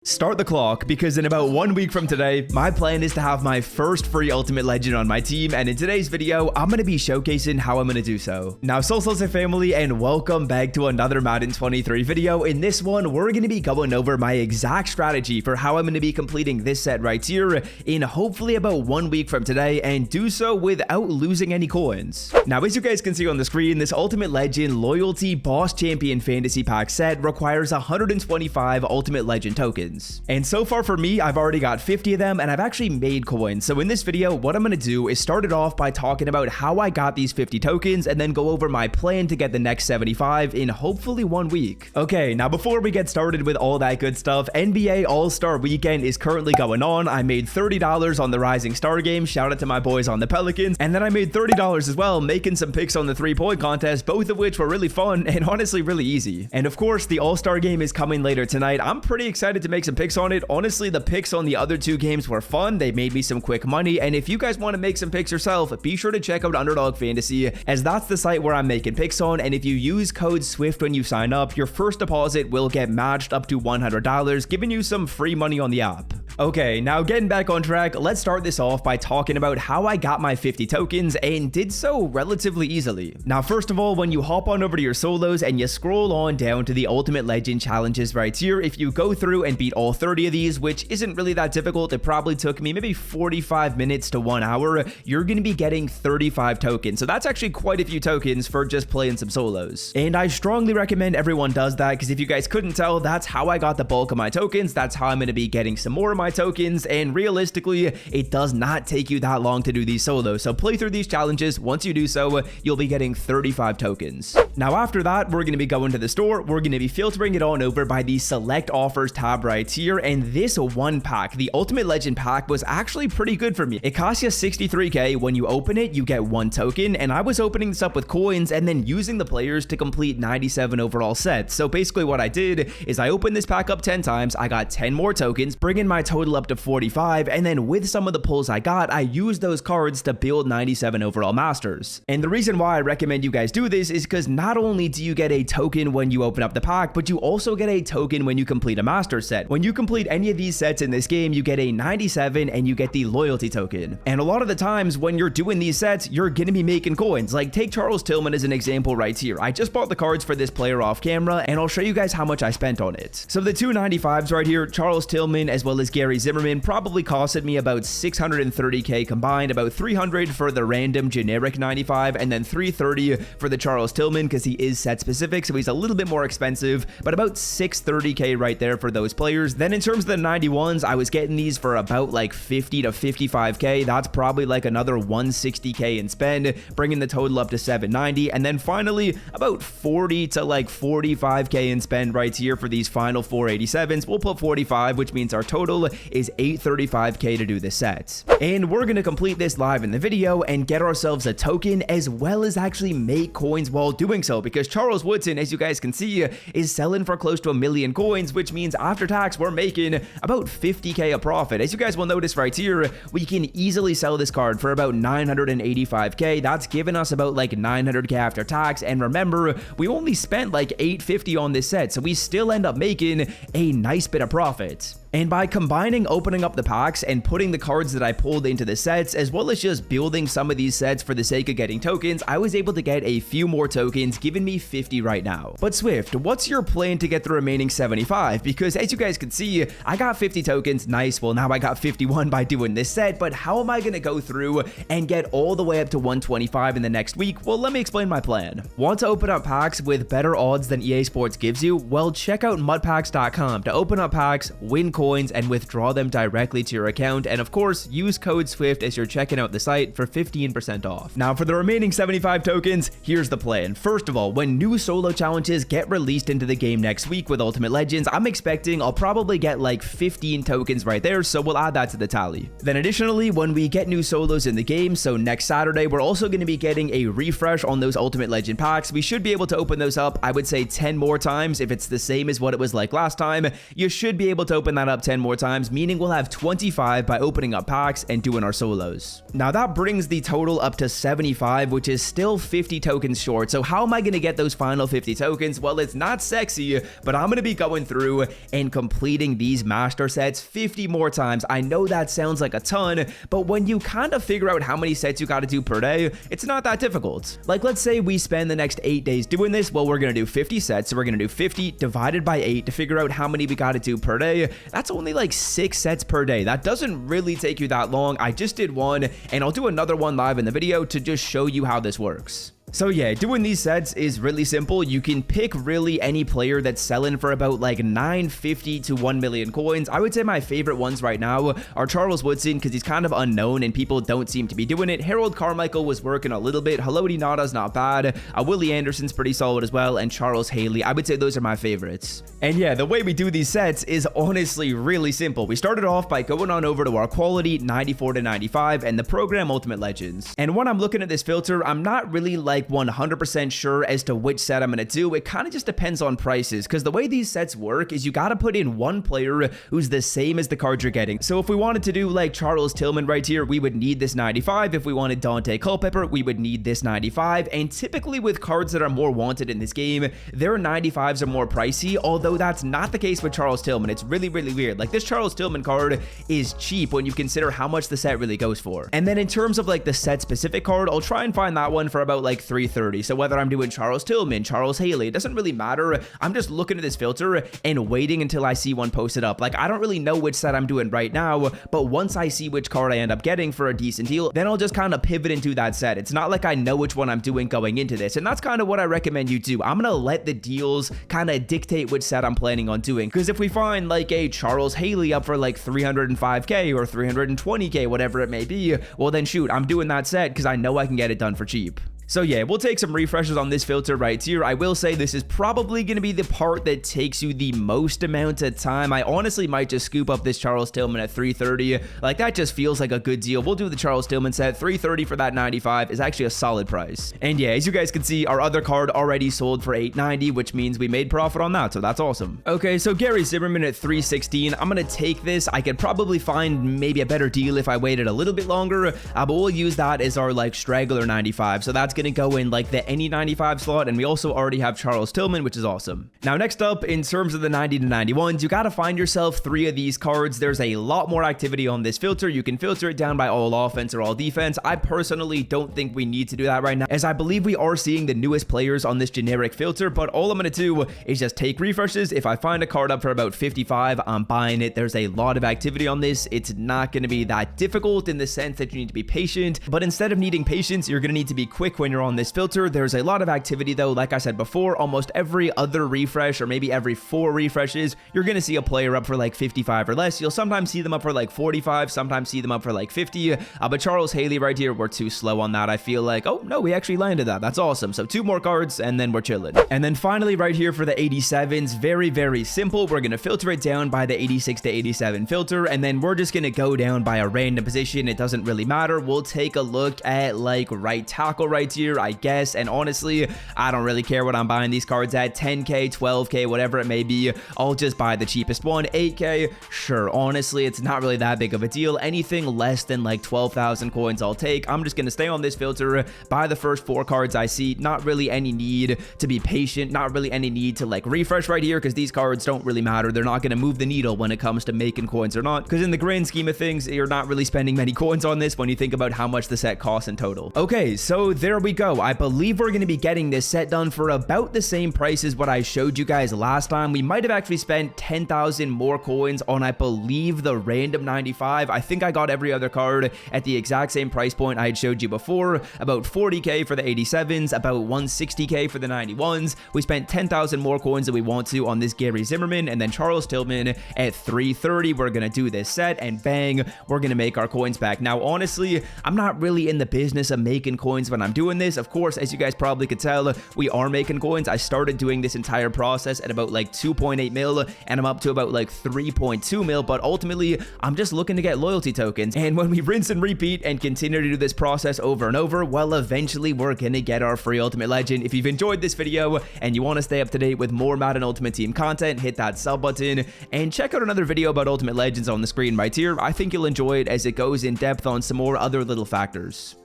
Start the clock, because in about 1 week from today, my plan is to have my first free Ultimate Legend on my team, and in today's video, I'm going to be showcasing how I'm going to do so. Now, Salsa family, and welcome back to another Madden 23 video. In this one, we're going to be going over my exact strategy for how I'm going to be completing this set right here in hopefully about 1 week from today, and do so without losing any coins. Now, as you guys can see on the screen, this Ultimate Legend Loyalty Boss Champion Fantasy Pack set requires 125 Ultimate Legend tokens. And so far for me, I've already got 50 of them, and I've actually made coins. So in this video, what I'm going to do is start it off by talking about how I got these 50 tokens, and then go over my plan to get the next 75 in hopefully 1 week. Okay, now before we get started with all that good stuff, NBA All-Star Weekend is currently going on. I made $30 on the Rising Star game. Shout out to my boys on the Pelicans. And then I made $30 as well, making some picks on the 3-point contest, both of which were really fun and honestly really easy. And of course, the All-Star game is coming later tonight. I'm pretty excited to make some picks on it. Honestly, the picks on the other two games were fun. They made me some quick money, and if you guys want to make some picks yourself, be sure to check out Underdog Fantasy, as that's the site where I'm making picks on. And if you use code SWIFT when you sign up, your first deposit will get matched up to $100, giving you some free money on the app. Okay, now getting back on track, let's start this off by talking about how I got my 50 tokens, and did so relatively easily. Now, first of all, when you hop on over to your solos and you scroll on down to the Ultimate Legend challenges right here, if you go through and beat all 30 of these, which isn't really that difficult, it probably took me maybe 45 minutes to 1 hour, you're going to be getting 35 tokens. So that's actually quite a few tokens for just playing some solos. And I strongly recommend everyone does that, because if you guys couldn't tell, that's how I got the bulk of my tokens. That's how I'm going to be getting some more of my tokens, and realistically, it does not take you that long to do these solos. So play through these challenges. Once you do so, you'll be getting 35 tokens. Now, after that, we're going to be going to the store. We're going to be filtering it on over by the select offers tab right here, and this one pack, the Ultimate Legend pack, was actually pretty good for me. It costs you 63k. When you open it, you get 1 token, and I was opening this up with coins and then using the players to complete 97 overall sets. So basically what I did is I opened this pack up 10 times, I got 10 more tokens, bringing my total up to 45, and then with some of the pulls I got, I used those cards to build 97 overall masters. And the reason why I recommend you guys do this is because not only do you get a token when you open up the pack, but you also get a token when you complete a master set. When you complete any of these sets in this game, you get a 97 and you get the loyalty token. And a lot of the times when you're doing these sets, you're gonna be making coins. Like, take Charles Tillman as an example right here. I just bought the cards for this player off camera, and I'll show you guys how much I spent on it. So the two 95s right here, Charles Tillman as well as Gary Zimmerman, probably costed me about 630k combined, about 300 for the random generic 95, and then 330 for the Charles Tillman, because he is set specific, so he's a little bit more expensive, but about 630k right there for those players. Then in terms of the 91s, I was getting these for about like 50 to 55k. That's probably like another 160k in spend, bringing the total up to 790. And then finally, about 40 to like 45k in spend right here for these final 487s. We'll put 45, which means our total is 835k to do the set. And we're gonna complete this live in the video and get ourselves a token, as well as actually make coins while doing so, because Charles Woodson, as you guys can see, is selling for close to 1 million coins, which means after tax, we're making about 50k a profit. As you guys will notice right here, we can easily sell this card for about 985k. That's giving us about like 900k after tax. And remember, we only spent like 850 on this set, so we still end up making a nice bit of profit. And by combining opening up the packs and putting the cards that I pulled into the sets, as well as just building some of these sets for the sake of getting tokens, I was able to get a few more tokens, giving me 50 right now. But Swift, what's your plan to get the remaining 75? Because as you guys can see, I got 50 tokens. Nice. Well, now I got 51 by doing this set, but how am I going to go through and get all the way up to 125 in the next week? Well, let me explain my plan. Want to open up packs with better odds than EA Sports gives you? Well, check out mudpacks.com to open up packs, win coins, and withdraw them directly to your account. And of course, use code SWIFT as you're checking out the site for 15% off. Now, for the remaining 75 tokens, here's the plan. First of all, when new solo challenges get released into the game next week with Ultimate Legends, I'm expecting I'll probably get like 15 tokens right there, so we'll add that to the tally. Then additionally, when we get new solos in the game, so next Saturday, we're also going to be getting a refresh on those Ultimate Legend packs. We should be able to open those up, I would say 10 more times. If it's the same as what it was like last time, you should be able to open that up 10 more times, meaning we'll have 25 by opening up packs and doing our solos. Now that brings the total up to 75, which is still 50 tokens short. So how am I going to get those final 50 tokens? Well, it's not sexy, but I'm going to be going through and completing these master sets 50 more times. I know that sounds like a ton, but when you kind of figure out how many sets you got to do per day, it's not that difficult. Like, let's say we spend the next 8 days doing this. Well, we're going to do 50 sets. So we're going to do 50 divided by 8 to figure out how many we got to do per day. That's only like 6 sets per day. That doesn't really take you that long. I just did one, and I'll do another one live in the video to just show you how this works. So yeah, doing these sets is really simple. You can pick really any player that's selling for about like 950 to 1 million coins. I would say my favorite ones right now are Charles Woodson, because he's kind of unknown and people don't seem to be doing it. Harold Carmichael was working a little bit. Haloti Nada's not bad. Willie Anderson's pretty solid as well. And Charles Haley, I would say those are my favorites. And yeah, the way we do these sets is honestly really simple. We started off by going on over to our quality 94 to 95 and the program Ultimate Legends. And when I'm looking at this filter, I'm not really like 100% sure as to which set I'm going to do. It kind of just depends on prices, because the way these sets work is you got to put in one player who's the same as the card you're getting. So if we wanted to do like Charles Tillman right here, we would need this 95. If we wanted Dante Culpepper, we would need this 95. And typically with cards that are more wanted in this game, their 95s are more pricey, although that's not the case with Charles Tillman. It's really, really weird. Like, this Charles Tillman card is cheap when you consider how much the set really goes for. And then in terms of like the set specific card, I'll try and find that one for about like 330. So whether I'm doing Charles Tillman, Charles Haley, it doesn't really matter. I'm just looking at this filter and waiting until I see one posted up. Like, I don't really know which set I'm doing right now, but once I see which card I end up getting for a decent deal, then I'll just kind of pivot into that set. It's not like I know which one I'm doing going into this, and that's kind of what I recommend you do. I'm gonna let the deals kind of dictate which set I'm planning on doing, because if we find like a Charles Haley up for like 305k or 320k, whatever it may be, well then shoot, I'm doing that set because I know I can get it done for cheap. So yeah, we'll take some refreshes on this filter right here. I will say this is probably going to be the part that takes you the most amount of time. I honestly might just scoop up this Charles Tillman at 330. Like, that just feels like a good deal. We'll do the Charles Tillman set. 330 for that 95 is actually a solid price. And yeah, as you guys can see, our other card already sold for 890, which means we made profit on that, so that's awesome. Okay, so Gary Zimmerman at 316. I'm going to take this. I could probably find maybe a better deal if I waited a little bit longer, but we'll use that as our like straggler 95. So that's going to go in like the any 95 slot, and we also already have Charles Tillman, which is awesome. Now next up, in terms of the 90 to 91s, you got to find yourself 3 of these cards. There's a lot more activity on this filter. You can filter it down by all offense or all defense. I personally don't think we need to do that right now, as I believe we are seeing the newest players on this generic filter, but all I'm going to do is just take refreshes. If I find a card up for about 55, I'm buying it. There's a lot of activity on this. It's not going to be that difficult in the sense that you need to be patient, but instead of needing patience, you're going to need to be quick when you're on this filter. There's a lot of activity though. Like I said before, almost every other refresh, or maybe every 4 refreshes, you're going to see a player up for like 55 or less. You'll sometimes see them up for like 45, sometimes see them up for like 50, but Charles Haley right here, we're too slow on that. I feel like, oh no, we actually landed that. That's awesome. So 2 more cards and then we're chilling. And then finally right here for the 87s, very, very simple. We're going to filter it down by the 86 to 87 filter, and then we're just going to go down by a random position. It doesn't really matter. We'll take a look at like right tackle right here, I guess. And honestly, I don't really care what I'm buying these cards at. 10k, 12k, whatever it may be. I'll just buy the cheapest one. 8k, sure. Honestly, it's not really that big of a deal. Anything less than like 12,000 coins I'll take. I'm just gonna stay on this filter, buy the first 4 cards I see. Not really any need to be patient, not really any need to like refresh right here, because these cards don't really matter. They're not gonna move the needle when it comes to making coins or not, because in the grand scheme of things, you're not really spending many coins on this when you think about how much the set costs in total. Okay, so there we go. I believe we're going to be getting this set done for about the same price as what I showed you guys last time. We might have actually spent 10,000 more coins on, I believe, the random 95. I think I got every other card at the exact same price point I had showed you before. About 40k for the 87s, about 160k for the 91s. We spent 10,000 more coins than we want to on this Gary Zimmerman, and then Charles Tillman at 330. We're going to do this set, and bang, we're going to make our coins back. Now, honestly, I'm not really in the business of making coins when I'm doing doing this. Of course, as you guys probably could tell, we are making coins. I started doing this entire process at about like 2.8 mil, and I'm up to about like 3.2 mil, but ultimately, I'm just looking to get loyalty tokens. And when we rinse and repeat and continue to do this process over and over, well, eventually we're gonna get our free Ultimate Legend. If you've enjoyed this video and you want to stay up to date with more Madden Ultimate Team content, hit that sub button and check out another video about Ultimate Legends on the screen right here. I think you'll enjoy it as it goes in depth on some more other little factors.